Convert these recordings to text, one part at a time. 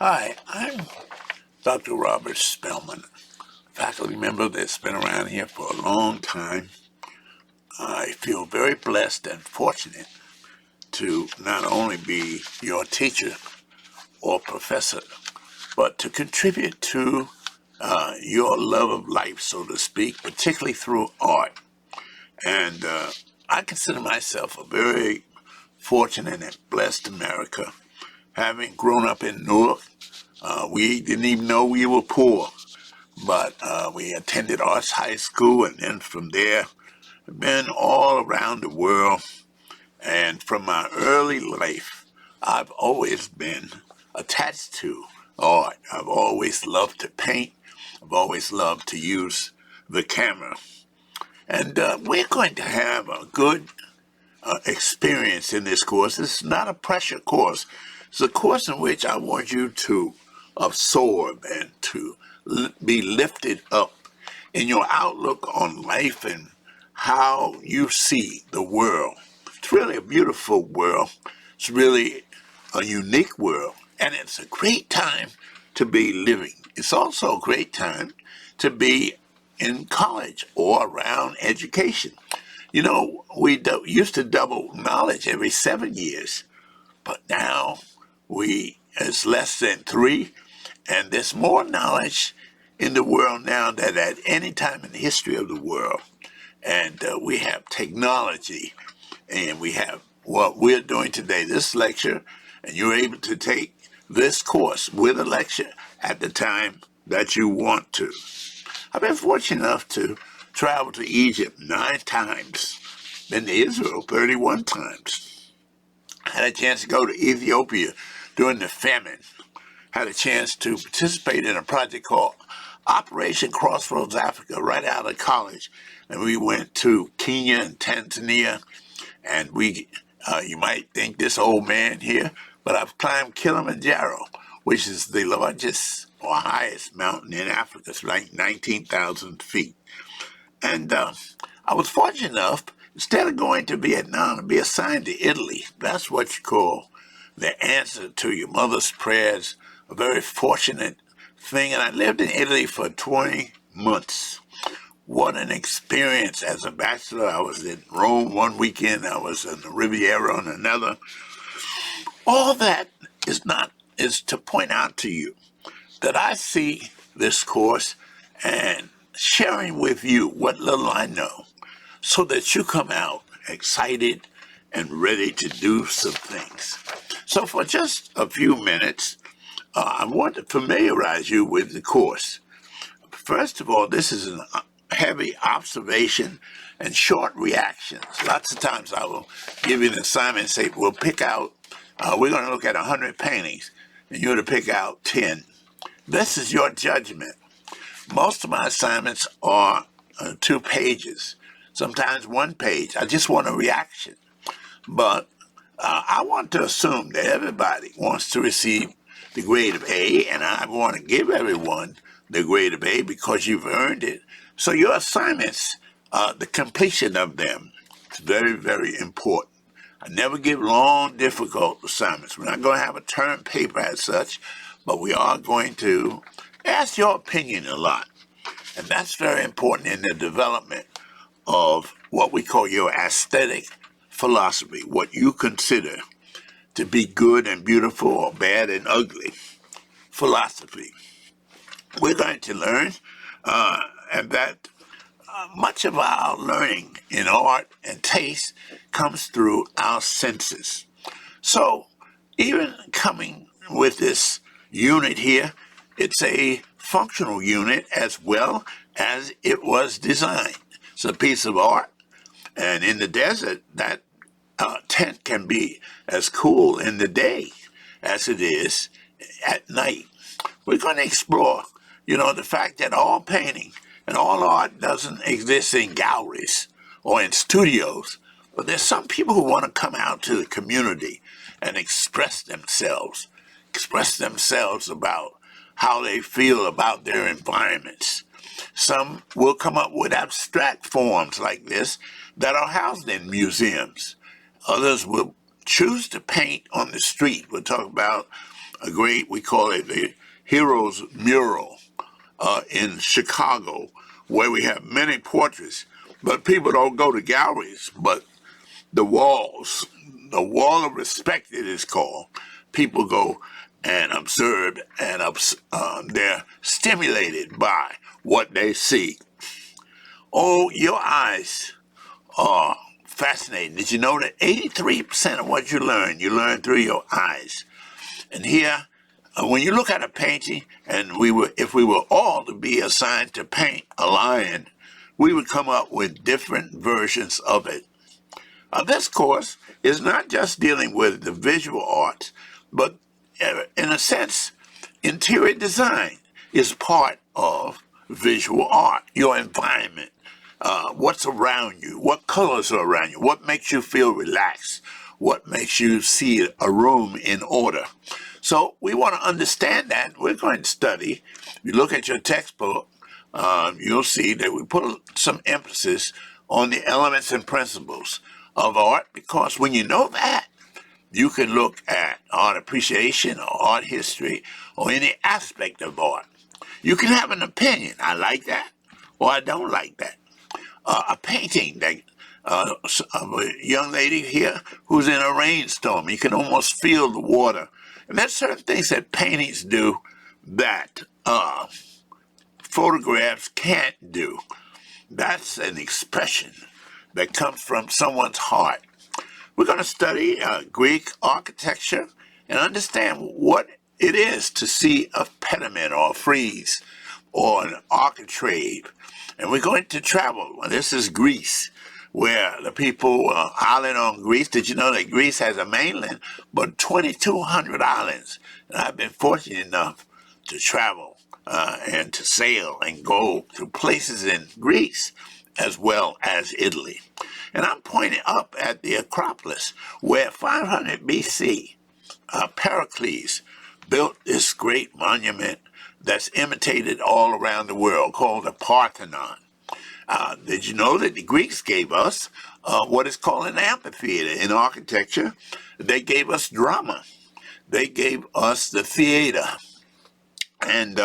Hi, I'm Dr. Robert Spellman, faculty member that's been around here for a long time. I feel very blessed and fortunate to not only be your teacher or professor, but to contribute to your love of life, so to speak, particularly through art. And I consider myself a very fortunate and blessed America. Having grown up in Newark, we didn't even know we were poor, but we attended Arts High School, and then from there, been all around the world. And from my early life, I've always been attached to art. I've always loved to paint. I've always loved to use the camera. And we're going to have a good experience in this course. It's not a pressure course. It's a course in which I want you to absorb and to be lifted up in your outlook on life and how you see the world. It's really a beautiful world. It's really a unique world. And it's a great time to be living. It's also a great time to be in college or around education. You know, we used to double knowledge every 7 years, but now it's less than 3, and there's more knowledge in the world now than at any time in the history of the world. And we have technology, and we have what we're doing today, this lecture, and you're able to take this course with a lecture at the time that you want to. I've been fortunate enough to travel to Egypt 9 times, been to Israel 31 times. Had a chance to go to Ethiopia during the famine. Had a chance to participate in a project called Operation Crossroads Africa right out of college. And we went to Kenya and Tanzania. And you might think this old man here, but I've climbed Kilimanjaro, which is the largest or highest mountain in Africa. It's like 19,000 feet. And I was fortunate enough, instead of going to Vietnam, to be assigned to Italy. That's what you call the answer to your mother's prayers. A very fortunate thing. And I lived in Italy for 20 months. What an experience as a bachelor. I was in Rome one weekend. I was in the Riviera on another. All that is to point out to you that I see this course and sharing with you what little I know so that you come out excited and ready to do some things. So for just a few minutes, I want to familiarize you with the course. First of all, this is a heavy observation and short reactions. Lots of times I will give you an assignment and say, we'll pick out, we're going to look at 100 paintings, and you're to pick out 10. This is your judgment. Most of my assignments are 2 pages, sometimes 1 page. I just want a reaction. But I want to assume that everybody wants to receive the grade of A, and I want to give everyone the grade of A because you've earned it. So your assignments, the completion of them, is very, very important. I never give long, difficult assignments. We're not going to have a term paper as such, but we are going to ask your opinion a lot. And that's very important in the development of what we call your aesthetic philosophy, what you consider to be good and beautiful or bad and ugly philosophy. We're going to learn and that much of our learning in art and taste comes through our senses. So even coming with this unit here, it's a functional unit as well as it was designed. It's a piece of art, and in the desert, that tent can be as cool in the day as it is at night. We're going to explore, the fact that all painting and all art doesn't exist in galleries or in studios, but there's some people who want to come out to the community and express themselves about how they feel about their environments. Some will come up with abstract forms like this that are housed in museums. Others will choose to paint on the street. We'll talk about a great, we call it the Heroes Mural in Chicago, where we have many portraits, but people don't go to galleries, but the walls, the wall of respect it is called. People go and observe, and they're stimulated by what they see. Oh, your eyes are fascinating. Did you know that 83% of what you learn through your eyes? And here, when you look at a painting, and if we were all to be assigned to paint a lion, we would come up with different versions of it. This course is not just dealing with the visual arts, but in a sense, interior design is part of visual art, your environment, what's around you, what colors are around you, what makes you feel relaxed, what makes you see a room in order. So we want to understand that. We're going to study. If you look at your textbook, you'll see that we put some emphasis on the elements and principles of art, because when you know that, you can look at art appreciation or art history or any aspect of art. You can have an opinion. I like that, or I don't like that. A painting that of a young lady here who's in a rainstorm. You can almost feel the water. And there's certain things that paintings do that photographs can't do. That's an expression that comes from someone's heart. We're going to study Greek architecture and understand what it is to see a pediment or a frieze or an architrave. And we're going to travel. This is Greece, where the people island on Greece. Did you know that Greece has a mainland, but 2,200 islands? And I've been fortunate enough to travel and to sail and go to places in Greece as well as Italy. And I'm pointing up at the Acropolis, where 500 BC, Pericles built this great monument that's imitated all around the world, called the Parthenon. Did you know that the Greeks gave us what is called an amphitheater in architecture? They gave us drama. They gave us the theater. And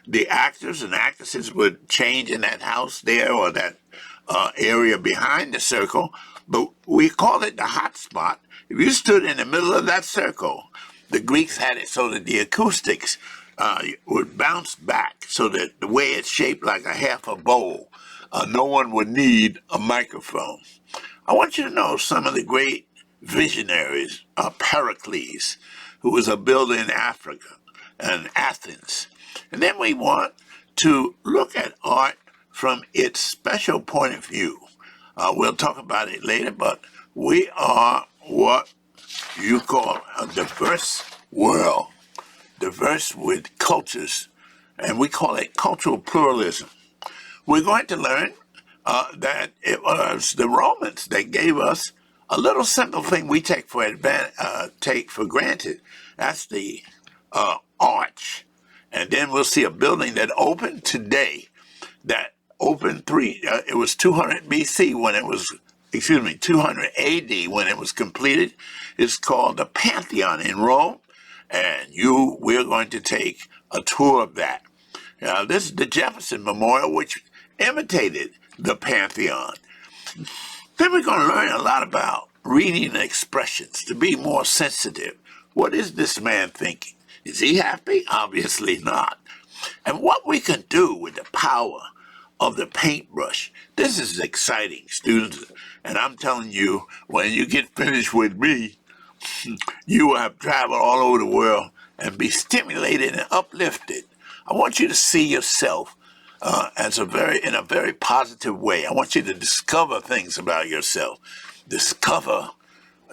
the actors and actresses would change in that house there, or that area behind the circle. But we call it the hot spot. If you stood in the middle of that circle, the Greeks had it so that the acoustics would bounce back, so that the way it's shaped like a half a bowl, no one would need a microphone. I want you to know some of the great visionaries. Pericles, who was a builder in Africa and Athens. And then we want to look at art from its special point of view. We'll talk about it later, but we are what you call a diverse world, diverse with cultures, and we call it cultural pluralism. We're going to learn that it was the Romans that gave us a little simple thing we take for granted. That's the arch. And then we'll see a building that opened today, that opened it was 200 BC when it was, 200 AD when it was completed. It's called the Pantheon in Rome, and we're going to take a tour of that. Now, this is the Jefferson Memorial, which imitated the Pantheon. Then we're going to learn a lot about reading expressions, to be more sensitive. What is this man thinking? Is he happy? Obviously not. And what we can do with the power of the paintbrush. This is exciting, students. And I'm telling you, when you get finished with me, you will have traveled all over the world and be stimulated and uplifted. I want you to see yourself in a very positive way. I want you to discover things about yourself. Discover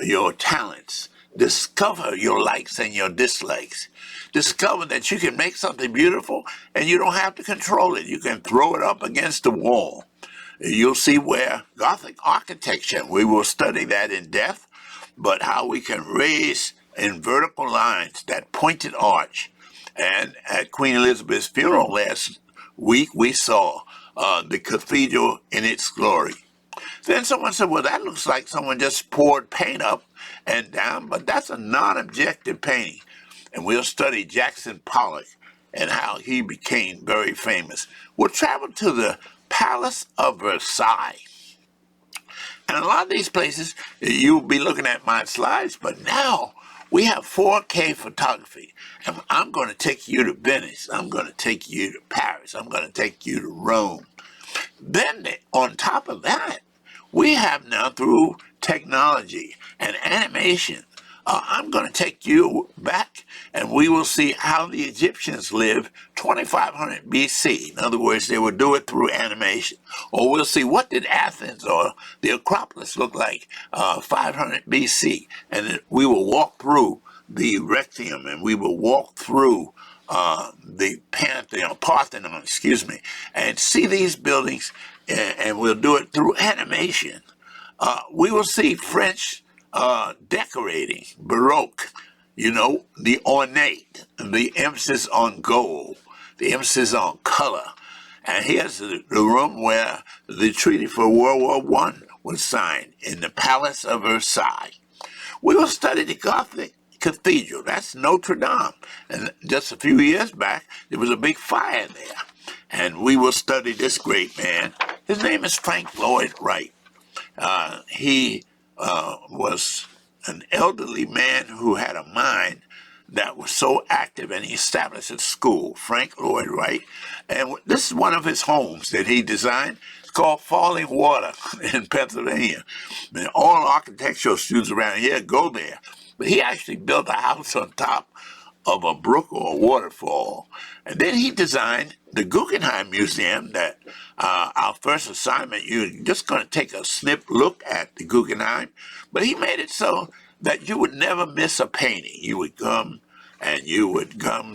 your talents. Discover your likes and your dislikes. Discover that you can make something beautiful and you don't have to control it. You can throw it up against the wall. You'll see where Gothic architecture, we will study that in depth, but how we can raise in vertical lines that pointed arch. And at Queen Elizabeth's funeral last week, we saw the cathedral in its glory. Then someone said, well, that looks like someone just poured paint up and down, but that's a non-objective painting. and we'll study Jackson Pollock and how he became very famous. We'll travel to the Palace of Versailles. And a lot of these places, you'll be looking at my slides, but now we have 4K photography. And I'm going to take you to Venice. I'm going to take you to Paris. I'm going to take you to Rome. Then on top of that, we have now through technology and animation, I'm going to take you back and we will see how the Egyptians lived 2500 BC. In other words, they would do it through animation. Or we'll see what did Athens or the Acropolis look like 500 BC. And then we will walk through the Rectium and we will walk through the Parthenon, and see these buildings, and we'll do it through animation. We will see French decorating, Baroque, the ornate, the emphasis on gold, the emphasis on color. And here's the room where the Treaty for World War I was signed in the Palace of Versailles. We will study the Gothic Cathedral. That's Notre Dame. And just a few years back, there was a big fire there. And we will study this great man. His name is Frank Lloyd Wright. He was an elderly man who had a mind that was so active, and he established a school, Frank Lloyd Wright. And this is one of his homes that he designed. It's called Falling Water in Pennsylvania. And all architectural students around here go there. But he actually built a house on top of a brook or a waterfall. And then he designed the Guggenheim Museum that our first assignment, you're just going to take a snip look at the Guggenheim. But he made it so that you would never miss a painting. You would come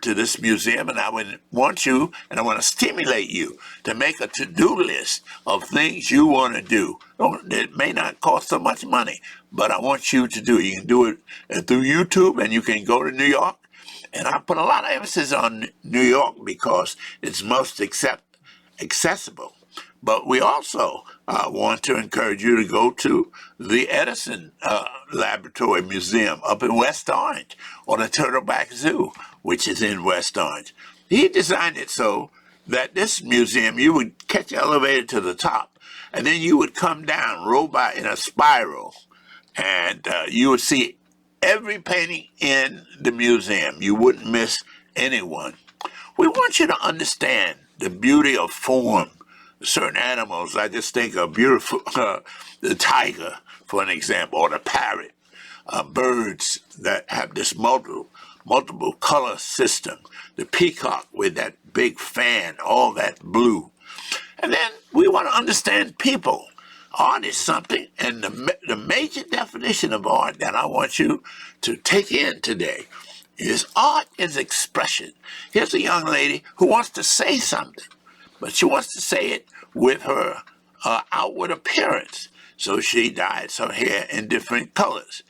to this museum, and I would want you, and I want to stimulate you to make a to-do list of things you want to do. It may not cost so much money, but I want you to do it. You can do it through YouTube, and you can go to New York. And I put a lot of emphasis on New York because it's most accessible. But we also want to encourage you to go to the Edison Laboratory Museum up in West Orange, or the Turtleback Zoo, which is in West Orange. He designed it so that this museum, you would catch an elevator to the top, and then you would come down, roll by in a spiral, and you would see every painting in the museum. You wouldn't miss anyone. We want you to understand the beauty of form. Certain animals, I just think of beautiful, the tiger, for an example, or the parrot, birds that have this multiple color system, the peacock with that big fan, all that blue. And then we want to understand people. Art is something, and the major definition of art that I want you to take in today is art is expression. Here's a young lady who wants to say something, but she wants to say it with her outward appearance. So she dyes her hair in different colors.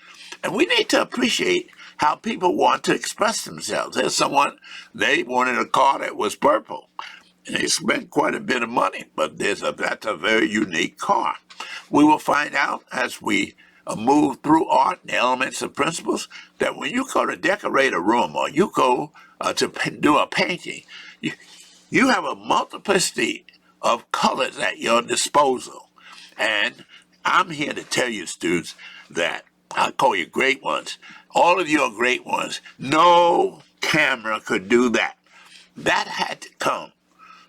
And we need to appreciate how people want to express themselves. There's someone, they wanted a car that was purple. And they spent quite a bit of money, but that's a very unique car. We will find out as we move through art and elements and principles that when you go to decorate a room or you go to do a painting, you have a multiplicity of colors at your disposal. And I'm here to tell you, students, that I call you great ones. All of you are great ones. No camera could do that. That had to come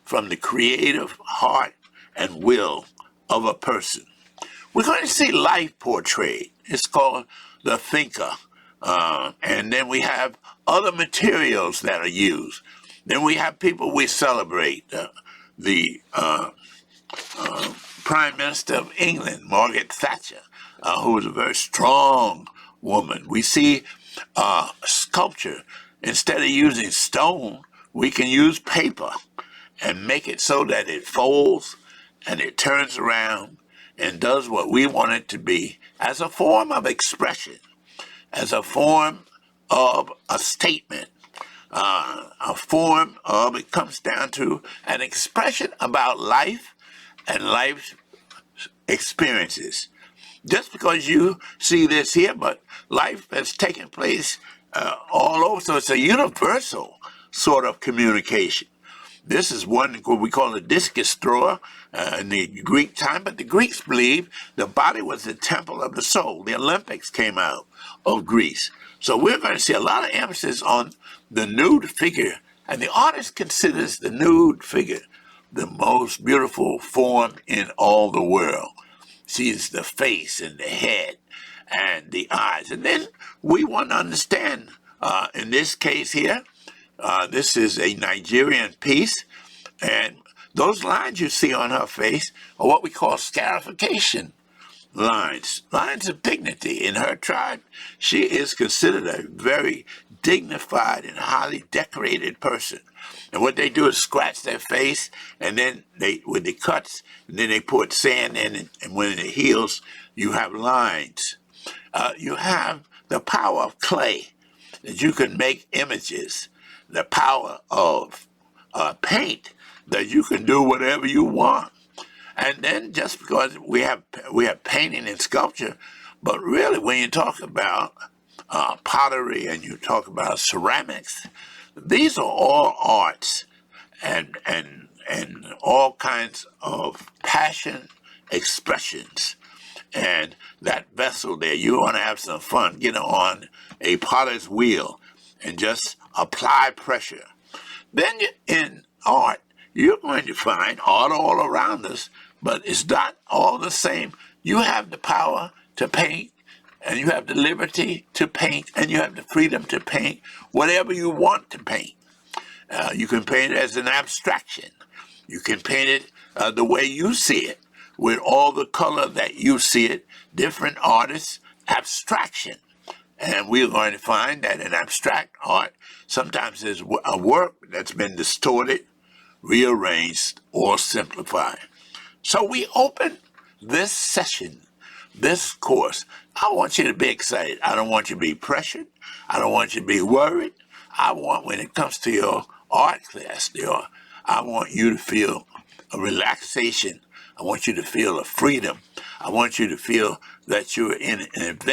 from the creative heart and will of a person. We're going to see life portrayed. It's called the thinker. And then we have other materials that are used. Then we have people we celebrate. The Prime Minister of England, Margaret Thatcher, who was a very strong woman. We see sculpture. Instead of using stone, we can use paper and make it so that it folds and it turns around and does what we want it to be as a form of expression, as a form of a statement, a form of, it comes down to an expression about life and life's experiences. Just because you see this here, but life has taken place all over. So it's a universal sort of communication. This is one what we call a discus thrower in the Greek time, but the Greeks believed the body was the temple of the soul. The Olympics came out of Greece. So we're going to see a lot of emphasis on the nude figure, and the artist considers the nude figure the most beautiful form in all the world. She's the face and the head and the eyes. And then we want to understand, in this case here, this is a Nigerian piece, and those lines you see on her face are what we call scarification lines, lines of dignity. In her tribe, she is considered a very dignified and highly decorated person. And what they do is scratch their face, and then with the cuts, and then they put sand in it, and when it heals, you have lines. You have the power of clay, that you can make images, the power of paint, that you can do whatever you want. And then just because we have painting and sculpture, but really when you talk about pottery and you talk about ceramics, these are all arts and all kinds of passion expressions. And that vessel there, you want to have some fun. Get on a potter's wheel and just apply pressure. Then in art, you're going to find art all around us, but it's not all the same. You have the power to paint, and you have the liberty to paint, and you have the freedom to paint whatever you want to paint. You can paint it as an abstraction. You can paint it the way you see it, with all the color that you see it. Different artists, abstraction. And we're going to find that in abstract art, sometimes there's a work that's been distorted, rearranged, or simplified. So we open this session, this course. I want you to be excited. I don't want you to be pressured. I don't want you to be worried. I want, when it comes to your art class, I want you to feel a relaxation. I want you to feel a freedom. I want you to feel that you're in an event.